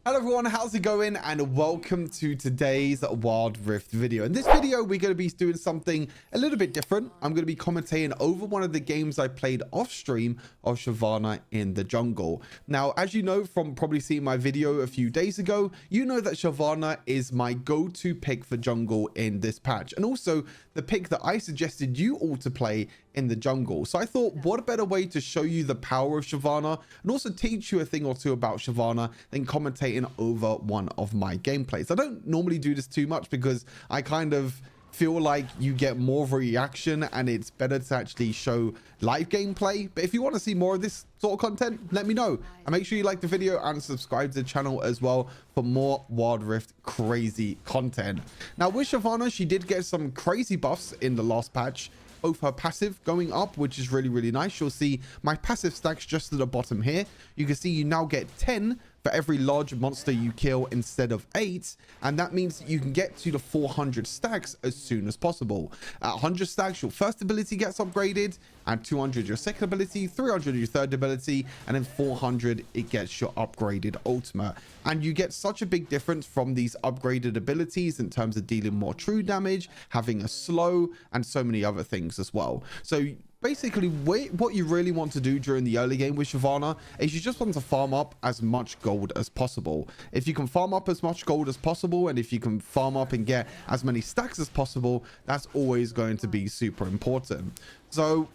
Hello everyone, how's it going? And welcome to today's Wild Rift video. In this video, we're going to be doing something a little bit different. I'm going to be commentating over one of the games I played off stream of Shyvana in the jungle. Now, as you know from probably seeing my video a few days ago, you know that Shyvana is my go-to pick for jungle in this patch. And also the pick that I suggested you all to play in the jungle. So I thought, what a better way to show you the power of Shyvana and also teach you a thing or two about Shyvana than commentating over one of my gameplays. I don't normally do this too much because I kind of feel like you get more of a reaction and it's better to actually show live gameplay. But if you want to see more of this sort of content, let me know, and make sure you like the video and subscribe to the channel as well for more Wild Rift crazy content. Now with Shyvana, she did get some crazy buffs in the last patch, both her passive going up, which is really nice. You'll see my passive stacks just at the bottom here. You can see you now get 10 for every large monster you kill instead of 8, and that means that you can get to the 400 stacks as soon as possible. At 100 stacks, your first ability gets upgraded, and 200 your second ability, 300 your third ability, and then 400 it gets your upgraded ultimate. And you get such a big difference from these upgraded abilities in terms of dealing more true damage, having a slow, and so many other things as well. So basically, what you really want to do during the early game with Shyvana is you just want to farm up as much gold as possible. If you can farm up as much gold as possible, and if you can farm up and get as many stacks as possible, that's always going to be super important. So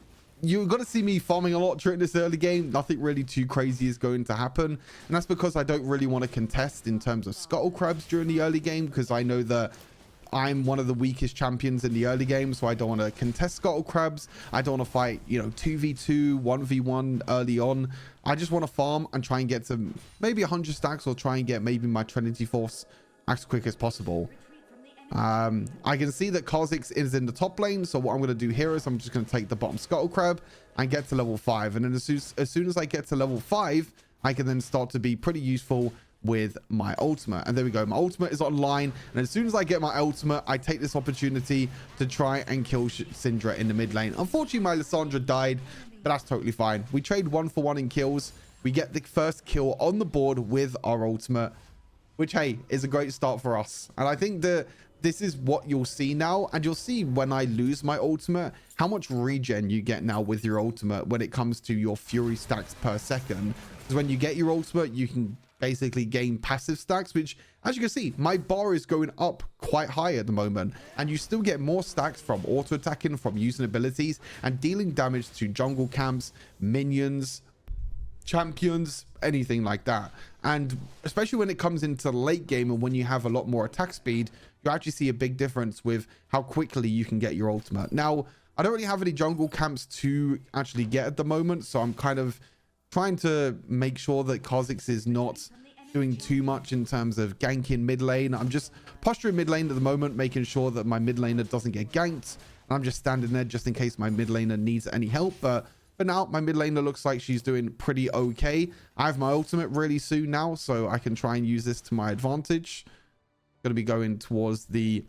you're going to see me farming a lot during this early game. Nothing really too crazy is going to happen, and that's because I don't really want to contest in terms of scuttle crabs during the early game, because I know that I'm one of the weakest champions in the early game, so I don't want to contest scuttle crabs. I don't want to fight, 2v2, 1v1 early on. I just want to farm and try and get to maybe 100 stacks, or try and get maybe my Trinity Force as quick as possible. I can see that Kha'Zix is in the top lane, so what I'm going to do here is I'm just going to take the bottom scuttle crab and get to level 5. And then as soon as I get to level 5, I can then start to be pretty useful with my ultimate. And there we go, my ultimate is online, and as soon as I get my ultimate, I take this opportunity to try and kill Syndra in the mid lane. Unfortunately, my Lissandra died, but that's totally fine. We trade 1-for-1 in kills. We get the first kill on the board with our ultimate, which, hey, is a great start for us. And I think that this is what you'll see now, and you'll see when I lose my ultimate how much regen you get now with your ultimate when it comes to your fury stacks per second. Because when you get your ultimate, you can basically gain passive stacks, which, as you can see, my bar is going up quite high at the moment, and you still get more stacks from auto attacking, from using abilities and dealing damage to jungle camps, minions, champions, anything like that. And especially when it comes into the late game and when you have a lot more attack speed, you actually see a big difference with how quickly you can get your ultimate. Now, I don't really have any jungle camps to actually get at the moment, so I'm kind of trying to make sure that Kha'Zix is not doing too much in terms of ganking mid lane. I'm just posturing mid lane at the moment, making sure that my mid laner doesn't get ganked. And I'm just standing there just in case my mid laner needs any help. But for now, my mid laner looks like she's doing pretty okay. I have my ultimate really soon now, so I can try and use this to my advantage. Going to be going towards the...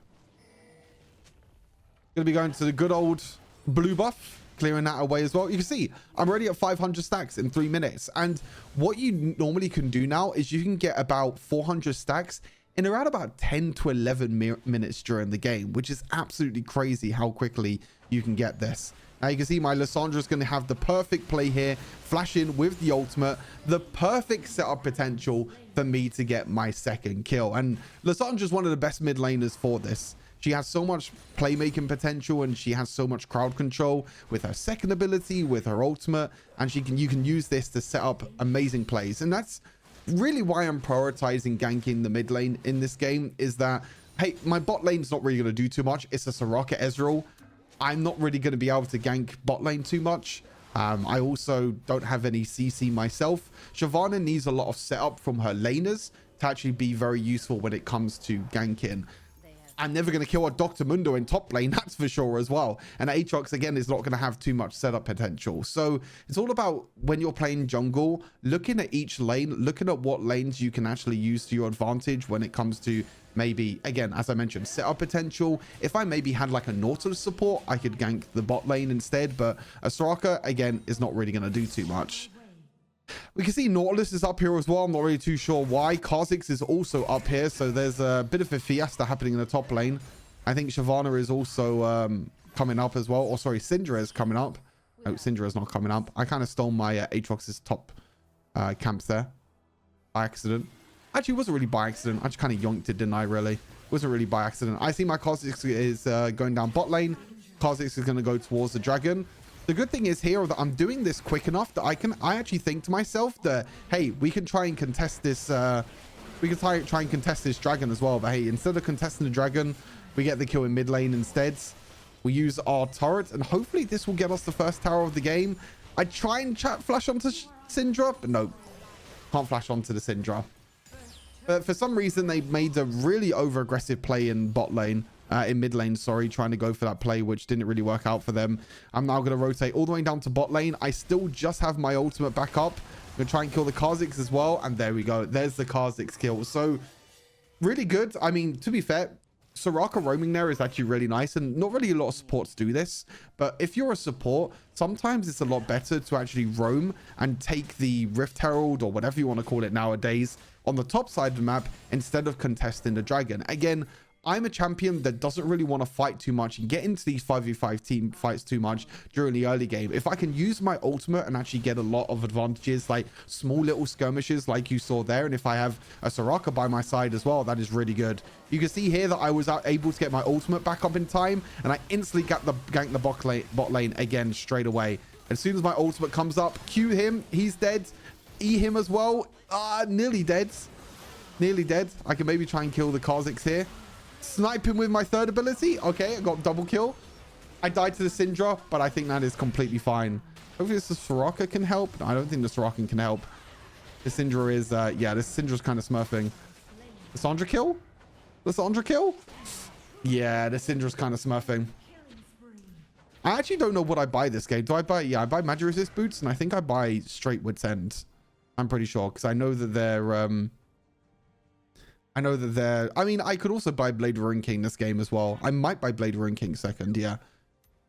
Going to be going to the good old blue buff, clearing that away as well. You can see I'm already at 500 stacks in 3 minutes, and what you normally can do now is you can get about 400 stacks in around about 10 to 11 minutes during the game, which is absolutely crazy how quickly you can get this. Now you can see my Lissandra is going to have the perfect play here, flash in with the ultimate, the perfect setup potential for me to get my second kill. And Lissandra is one of the best mid laners for this. She has so much playmaking potential, and she has so much crowd control with her second ability, with her ultimate, and you can use this to set up amazing plays. And that's really why I'm prioritizing ganking the mid lane in this game, is that, hey, my bot lane's not really going to do too much. It's a Soraka Ezreal. I'm not really going to be able to gank bot lane too much. I also don't have any CC myself. Shyvana needs a lot of setup from her laners to actually be very useful when it comes to ganking. I'm never going to kill a Dr. Mundo in top lane, that's for sure as well. And Aatrox, again, is not going to have too much setup potential. So it's all about, when you're playing jungle, looking at each lane, looking at what lanes you can actually use to your advantage when it comes to maybe, again, as I mentioned, setup potential. If I maybe had like a Nautilus support, I could gank the bot lane instead. But a Soraka, again, is not really going to do too much. We can see Nautilus is up here as well. I'm not really too sure why. Kha'Zix is also up here. So there's a bit of a fiesta happening in the top lane. I think Shyvana is also coming up as well. Or sorry, Syndra is coming up. No, Syndra is not coming up. I kind of stole my Aatrox's top camps there by accident. Actually, it wasn't really by accident. I just kind of yoinked it, didn't I, really? It wasn't really by accident. I see my Kha'Zix is going down bot lane. Kha'Zix is going to go towards the dragon. The good thing is here that I'm doing this quick enough that I actually think to myself that, hey, we can try and contest this. We can try and contest this dragon as well. But hey, instead of contesting the dragon, we get the kill in mid lane instead. We use our turret, and hopefully this will get us the first tower of the game. I try and flash onto Syndra, but no, can't flash onto the Syndra. But for some reason, they made a really over-aggressive play in bot lane. In mid lane, sorry, trying to go for that play, which didn't really work out for them. I'm now going to rotate all the way down to bot lane. I still just have my ultimate back up. I'm going to try and kill the Kha'Zix as well. And there we go. There's the Kha'Zix kill. So really good. I mean, to be fair, Soraka roaming there is actually really nice, and not really a lot of supports do this. But if you're a support, sometimes it's a lot better to actually roam and take the Rift Herald or whatever you want to call it nowadays on the top side of the map instead of contesting the dragon. Again, I'm a champion that doesn't really want to fight too much and get into these 5v5 team fights too much during the early game. If I can use my ultimate and actually get a lot of advantages, like small little skirmishes like you saw there, and if I have a Soraka by my side as well, that is really good. You can see here that I was able to get my ultimate back up in time, and I instantly got the gank the bot lane again straight away. As soon as my ultimate comes up, Q him, he's dead. E him as well. Nearly dead. Nearly dead. I can maybe try and kill the Kha'Zix here. Snipe him with my third ability. Okay, I got double kill. I died to the Syndra, but I think that is completely fine. Hopefully this Soraka can help. No, I don't think the Soraka can help. The Syndra is, yeah, this Syndra's kind of smurfing. The Syndra kill? The Syndra kill? Yeah, the Syndra's kind of smurfing. I actually don't know what I buy this game. Do I buy, yeah, I buy magic resist boots, and I think I buy straight Wit's End. I'm pretty sure, because I know that they're, I mean, I could also buy Blade of Ruin King this game as well. I might buy Blade of Ruin King second, yeah.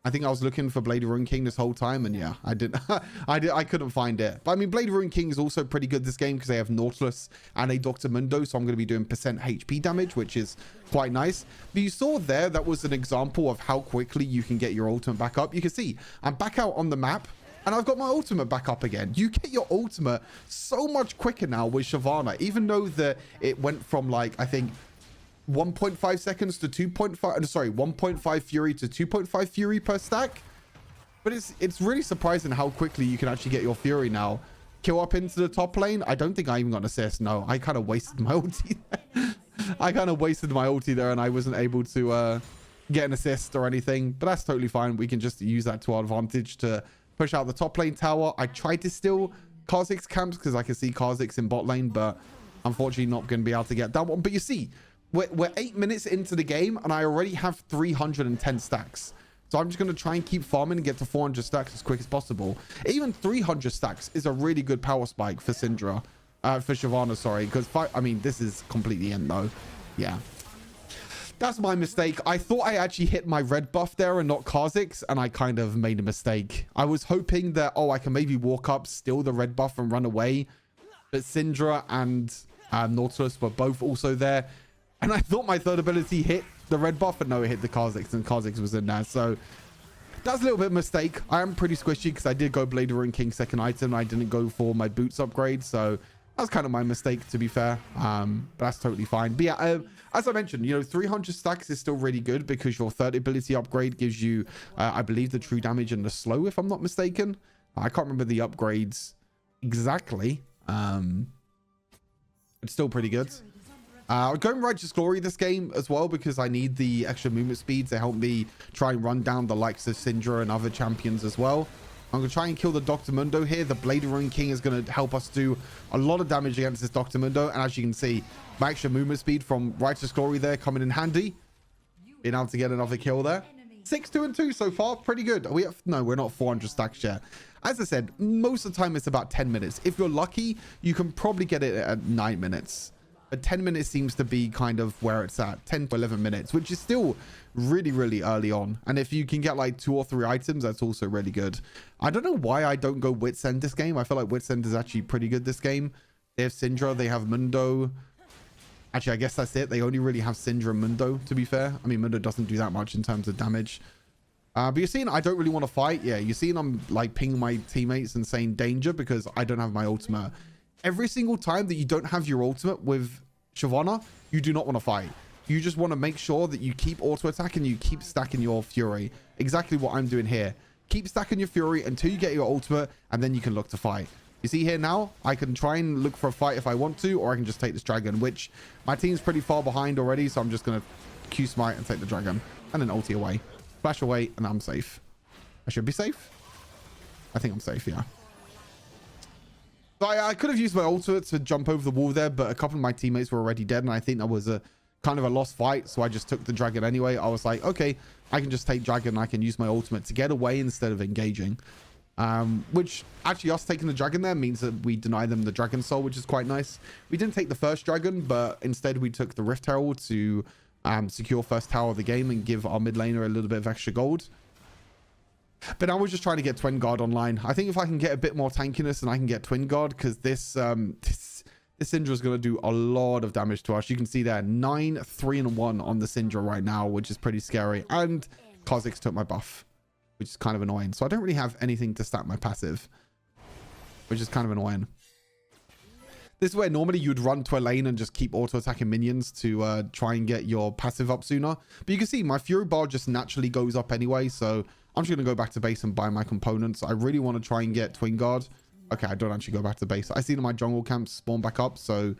I think I was looking for Blade of Ruin King this whole time, and yeah, I didn't. I couldn't find it. But I mean, Blade of Ruin King is also pretty good this game because they have Nautilus and a Dr. Mundo, so I'm going to be doing percent HP damage, which is quite nice. But you saw there, that was an example of how quickly you can get your ultimate back up. You can see I'm back out on the map, and I've got my ultimate back up again. You get your ultimate so much quicker now with Shyvana, even though it went from, like, I think 1.5 seconds to 2.5, sorry, 1.5 Fury to 2.5 Fury per stack. But it's really surprising how quickly you can actually get your Fury now. Kill up into the top lane. I don't think I even got an assist. No, I kind of wasted my ulti there. I kind of wasted my ulti there, and I wasn't able to get an assist or anything. But that's totally fine. We can just use that to our advantage to push out the top lane tower. I tried to steal Kha'Zix camps because I can see Kha'Zix in bot lane, but unfortunately not going to be able to get that one. But you see, we're 8 minutes into the game, and I already have 310 stacks. So I'm just going to try and keep farming and get to 400 stacks as quick as possible. Even 300 stacks is a really good power spike for Syndra. For Shyvana, sorry. Because, I mean, this is completely in, though. Yeah. That's my mistake. I thought I actually hit my red buff there and not Kha'Zix, and I kind of made a mistake. I was hoping that, oh, I can maybe walk up, steal the red buff and run away. But Syndra and Nautilus were both also there. And I thought my third ability hit the red buff, but no, it hit the Kha'Zix, and Kha'Zix was in there. So that's a little bit of a mistake. I am pretty squishy because I did go Blade of Ruin King second item. I didn't go for my boots upgrade, so that's kind of my mistake, to be fair. But that's totally fine. But yeah, as I mentioned, you know, 300 stacks is still really good because your third ability upgrade gives you, I believe, the true damage and the slow, if I'm not mistaken. I can't remember the upgrades exactly. It's still pretty good. I'm going Righteous Glory this game as well because I need the extra movement speed to help me try and run down the likes of Syndra and other champions as well. I'm going to try and kill the Dr. Mundo here. The Blade of Ruin King is going to help us do a lot of damage against this Dr. Mundo. And as you can see, my extra movement speed from Righteous Glory there coming in handy. Being able to get another kill there. 6, 2, and 2 so far. Pretty good. No, we're not 400 stacks yet. As I said, most of the time it's about 10 minutes. If you're lucky, you can probably get it at 9 minutes. but 10 minutes seems to be kind of where it's at. 10 to 11 minutes, which is still really, really early on. And if you can get like 2 or 3 items, that's also really good. I don't know why I don't go Wits End this game. I feel like Wits End is actually pretty good this game. They have Syndra, they have Mundo. Actually, I guess that's it. They only really have Syndra and Mundo, to be fair. I mean, Mundo doesn't do that much in terms of damage. But you're seeing I don't really want to fight. Yeah, you're seeing I'm like pinging my teammates and saying danger because I don't have my ultimate. Every single time that you don't have your ultimate with Shyvana, you do not want to fight. You just want to make sure that you keep auto attack and you keep stacking your Fury. Exactly what I'm doing here. Keep stacking your Fury until you get your ultimate, and then you can look to fight. You see here now, I can try and look for a fight if I want to, or I can just take this dragon, which my team's pretty far behind already, so I'm just going to Q smite and take the dragon, and then ulti away. Flash away, and I'm safe. I should be safe. I think I'm safe, yeah. So I could have used my ultimate to jump over the wall there, but a couple of my teammates were already dead, and I think that was a kind of a lost fight, so I just took the dragon anyway. I was like, okay, I can just take dragon, I can use my ultimate to get away instead of engaging. Which actually us taking the dragon there means that we deny them the dragon soul, which is quite nice. We didn't take the first dragon, but instead we took the Rift Herald to secure first tower of the game and give our mid laner a little bit of extra gold. But now we're just trying to get Twin Guard online. I think if I can get a bit more tankiness, then I can get Twin Guard, because this Syndra is going to do a lot of damage to us. You can see there 9, 3 and 1 on the Syndra right now, which is pretty scary. And Kha'Zix took my buff, which is kind of annoying. So I don't really have anything to stack my passive, which is kind of annoying. This is where normally you'd run to a lane and just keep auto attacking minions to try and get your passive up sooner. But you can see my Fury bar just naturally goes up anyway. So I'm just going to go back to base and buy my components. I really want to try and get Twin Guard. Okay, I don't actually go back to base. I see my jungle camps spawn back up. So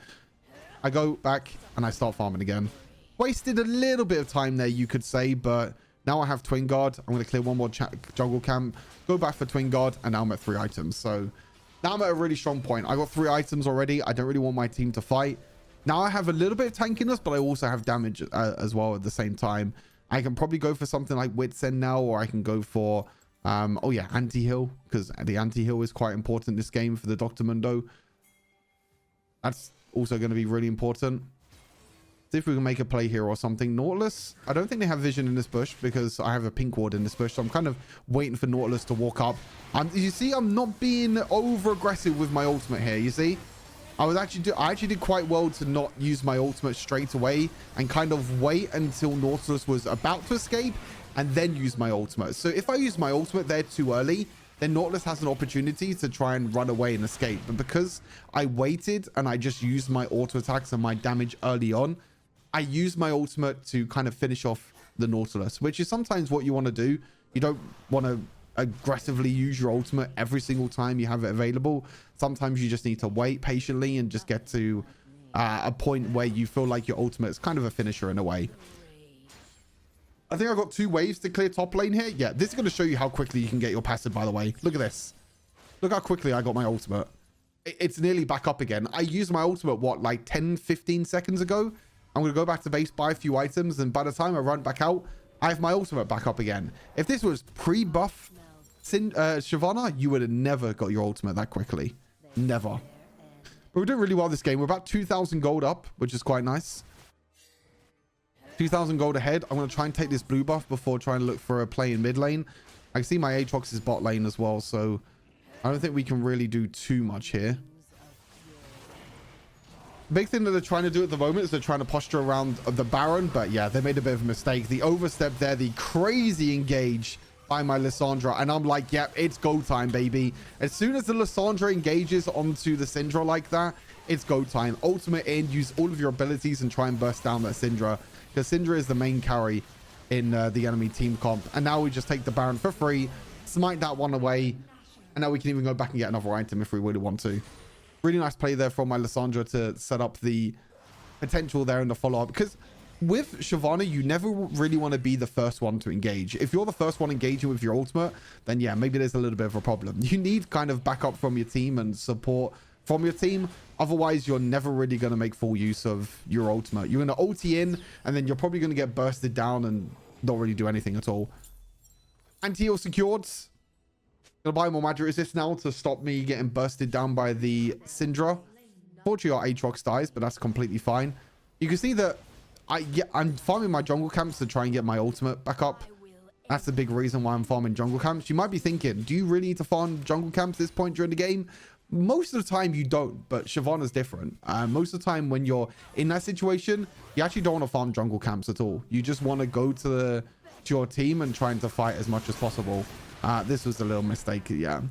I go back and I start farming again. Wasted a little bit of time there, you could say, but now I have Twin Guard. I'm going to clear one more jungle camp, go back for Twin Guard, and now I'm at 3 items. So now I'm at a really strong point. I got 3 items already. I don't really want my team to fight. Now I have a little bit of tankiness, but I also have damage as well at the same time. I can probably go for something like Wits End now, or I can go for, oh yeah, anti-heal, because the anti-heal is quite important this game for the Dr. Mundo. That's also going to be really important. See if we can make a play here or something. Nautilus, I don't think they have vision in this bush because I have a pink ward in this bush. So I'm kind of waiting for Nautilus to walk up. You see, I'm not being over aggressive with my ultimate here. You see, I actually did quite well to not use my ultimate straight away and kind of wait until Nautilus was about to escape and then use my ultimate. So if I use my ultimate there too early, then Nautilus has an opportunity to try and run away and escape. But because I waited and I just used my auto attacks and my damage early on, I use my ultimate to kind of finish off the Nautilus, which is sometimes what you want to do. You don't want to aggressively use your ultimate every single time you have it available. Sometimes you just need to wait patiently and just get to a point where you feel like your ultimate is kind of a finisher in a way. I think I've got 2 waves to clear top lane here. Yeah, this is going to show you how quickly you can get your passive, by the way. Look at this. Look how quickly I got my ultimate. It's nearly back up again. I used my ultimate, what, like 10, 15 seconds ago? I'm going to go back to base, buy a few items, and by the time I run back out, I have my ultimate back up again. If this was pre-buff Shyvana, you would have never got your ultimate that quickly. Never. But we're doing really well this game. We're about 2,000 gold up, which is quite nice. 2,000 gold ahead. I'm going to try and take this blue buff before trying to look for a play in mid lane. I can see my Aatrox is bot lane as well, so I don't think we can really do too much here. Big thing that they're trying to do at the moment is they're trying to posture around the Baron, but yeah, they made a bit of a mistake. The overstep there, the crazy engage by my Lissandra, and I'm like, yep, it's go time, baby. As soon as the Lissandra engages onto the Syndra like that, it's go time. Ultimate in, use all of your abilities and try and burst down that Syndra, because Syndra is the main carry in the enemy team comp. And now we just take the Baron for free, smite that one away, and now we can even go back and get another item if we really want to. Really nice play there from my Lissandra to set up the potential there in the follow-up, because with Shyvana, you never really want to be the first one to engage. If you're the first one engaging with your ultimate, then yeah, maybe there's a little bit of a problem. You need kind of backup from your team and support from your team. Otherwise, you're never really going to make full use of your ultimate. You're going to ulti in, and then you're probably going to get bursted down and not really do anything at all. Anti-heal secured. Gonna buy more magic resist now to stop me getting bursted down by the Syndra. Fortunately, our Aatrox dies, but that's completely fine. You can see that I'm farming my jungle camps to try and get my ultimate back up. That's the big reason why I'm farming jungle camps. You might be thinking, do you really need to farm jungle camps at this point during the game? Most of the time you don't, but Shyvana's different. Most of the time when you're in that situation, you actually don't want to farm jungle camps at all. You just want to go to your team and trying to fight as much as possible. This was a little mistake. Yeah.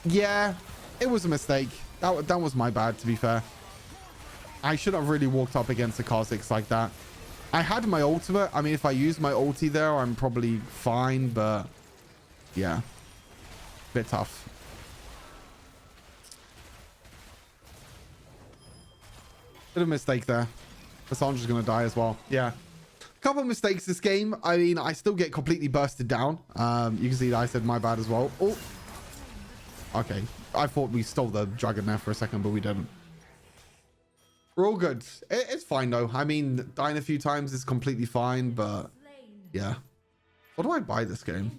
Yeah, it was a mistake. That was my bad, to be fair. I shouldn't have really walked up against the Kha'Zix like that. I had my ultimate. I mean, if I used my ulti there, I'm probably fine, but yeah, bit tough. Bit of a mistake there. Lissandra's gonna die as well. Yeah, couple of mistakes this game. I mean, I still get completely bursted down. You can see that I said my bad as well. Oh, okay. I thought we stole the dragon there for a second, but we didn't. We're all good. It's fine though. I mean, dying a few times is completely fine, but yeah. What do I buy this game?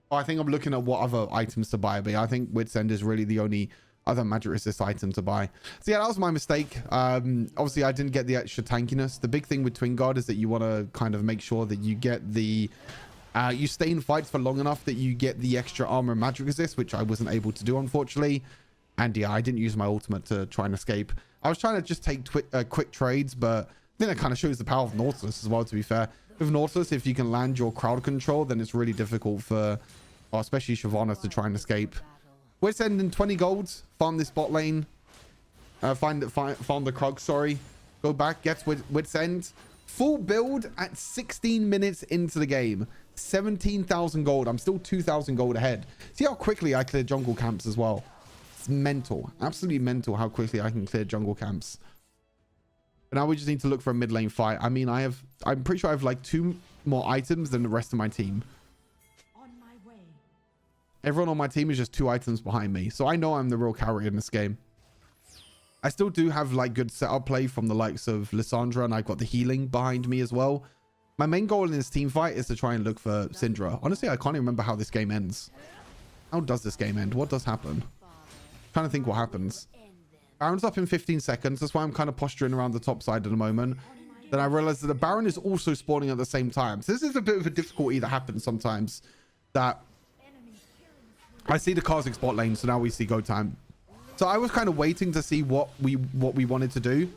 Oh, I think I'm looking at what other items to buy, but I think Wit's End is really the only other magic resist item to buy. So yeah, that was my mistake. Obviously I didn't get the extra tankiness. The big thing with Twin Guard is that you want to kind of make sure that you get the you stay in fights for long enough that you get the extra armor and magic resist, which I wasn't able to do, unfortunately. And yeah, I didn't use my ultimate to try and escape. I was trying to just take quick trades, but then it kind of shows the power of Nautilus as well, to be fair. With Nautilus, if you can land your crowd control, then it's really difficult for, well, especially Shyvana, to try and escape. We're sending 20 golds, farm this bot lane, farm the Krug, sorry. Go back, gets Wit's End. Full build at 16 minutes into the game. 17,000 gold. I'm still 2,000 gold ahead. See how quickly I clear jungle camps as well. It's mental. Absolutely mental how quickly I can clear jungle camps. But now we just need to look for a mid lane fight. I mean, I'm pretty sure I have like 2 more items than the rest of my team. Everyone on my team is just 2 items behind me. So I know I'm the real carry in this game. I still do have like good setup play from the likes of Lissandra, and I've got the healing behind me as well. My main goal in this team fight is to try and look for Syndra. Honestly, I can't even remember how this game ends. How does this game end? What does happen? I'm trying to think what happens. Baron's up in 15 seconds. That's why I'm kind of posturing around the top side at the moment. Then I realized that the Baron is also spawning at the same time. So this is a bit of a difficulty that happens sometimes. That I see the Kha'Zix bot lane, so now we see go time. So I was kind of waiting to see what we wanted to do.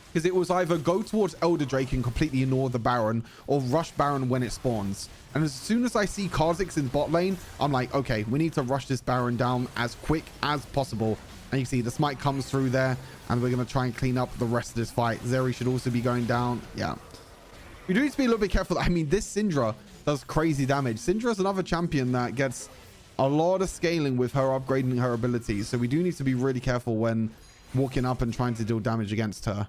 Because it was either go towards Elder Drake and completely ignore the Baron, or rush Baron when it spawns. And as soon as I see Kha'Zix in bot lane, I'm like, okay, we need to rush this Baron down as quick as possible. And you see the smite comes through there, and we're going to try and clean up the rest of this fight. Zeri should also be going down. Yeah. We do need to be a little bit careful. I mean, this Syndra does crazy damage. Syndra is another champion that gets a lot of scaling with her upgrading her abilities. So we do need to be really careful when walking up and trying to deal damage against her.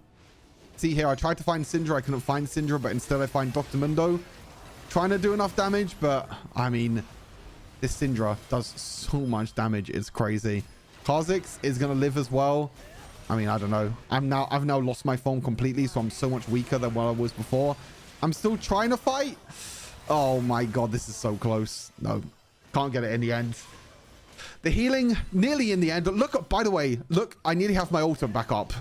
See here, I tried to find Syndra. I couldn't find Syndra, but instead I find Dr. Mundo. Trying to do enough damage, but I mean, this Syndra does so much damage. It's crazy. Kha'Zix is going to live as well. I mean, I don't know. I've now lost my form completely, so I'm so much weaker than what I was before. I'm still trying to fight. Oh my God, this is so close. No, can't get it in the end. The healing nearly in the end. Look, by the way, look, I nearly have my ultimate back up.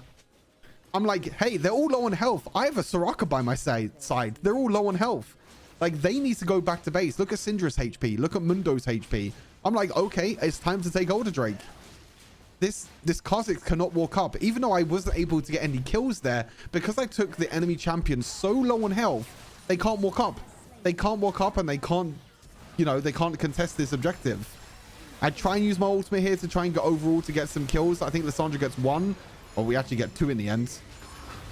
I'm like, hey, they're all low on health. I have a Soraka by my side. They're all low on health. Like, they need to go back to base. Look at Syndra's HP. Look at Mundo's HP. I'm like, okay, it's time to take Elder Drake. This Kha'Zix cannot walk up. Even though I wasn't able to get any kills there, because I took the enemy champion so low on health, they can't walk up. They can't walk up, and they can't, you know, they can't contest this objective. I try and use my ultimate here to try and go overall to get some kills. I think Lissandra gets 1. Or we actually get 2 in the end.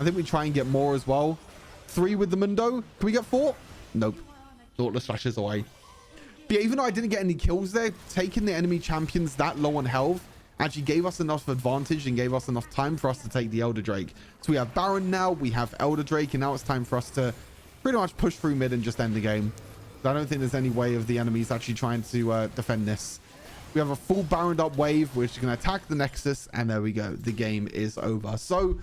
I think we try and get more as well. 3 with the Mundo. Can we get 4? Nope. Thoughtless flashes away. But yeah, even though I didn't get any kills there, taking the enemy champions that low on health actually gave us enough advantage and gave us enough time for us to take the Elder Drake. So we have Baron now, we have Elder Drake, and now it's time for us to pretty much push through mid and just end the game. So I don't think there's any way of the enemies actually trying to defend this. We have a full Baroned up wave, which is going to attack the Nexus, and there we go. The game is over. So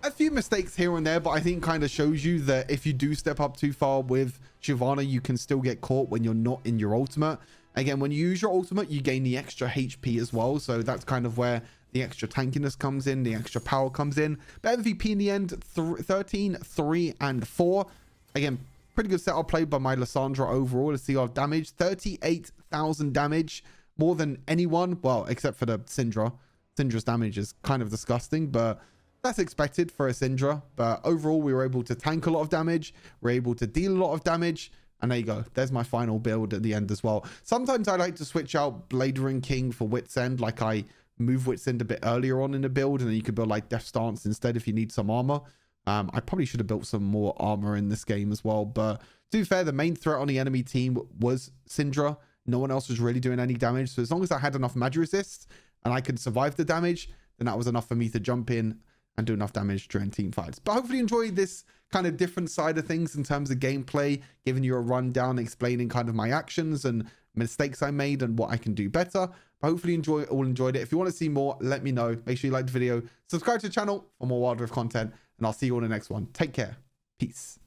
a few mistakes here and there, but I think kind of shows you that if you do step up too far with Shyvana, you can still get caught when you're not in your ultimate. Again, when you use your ultimate, you gain the extra HP as well. So that's kind of where the extra tankiness comes in, the extra power comes in. But MVP in the end, 13, 3, and 4. Again, pretty good setup played by my Lissandra overall. Let's see our damage. 38,000 damage. More than anyone. Well, except for the Syndra. Syndra's damage is kind of disgusting, but that's expected for a Syndra. But overall, we were able to tank a lot of damage. We're able to deal a lot of damage. And there you go. There's my final build at the end as well. Sometimes I like to switch out Bladering King for Wit's End. Like I move Wit's End a bit earlier on in the build. And then you could build like Death Stance instead if you need some armor. I probably should have built some more armor in this game as well. But to be fair, the main threat on the enemy team was Syndra. No one else was really doing any damage. So as long as I had enough magic resists and I could survive the damage, then that was enough for me to jump in and do enough damage during team fights. But hopefully you enjoyed this kind of different side of things in terms of gameplay, giving you a rundown, explaining kind of my actions and mistakes I made and what I can do better. But hopefully you all enjoyed it. If you want to see more, let me know. Make sure you like the video, subscribe to the channel for more Wild Rift content, and I'll see you on the next one. Take care. Peace.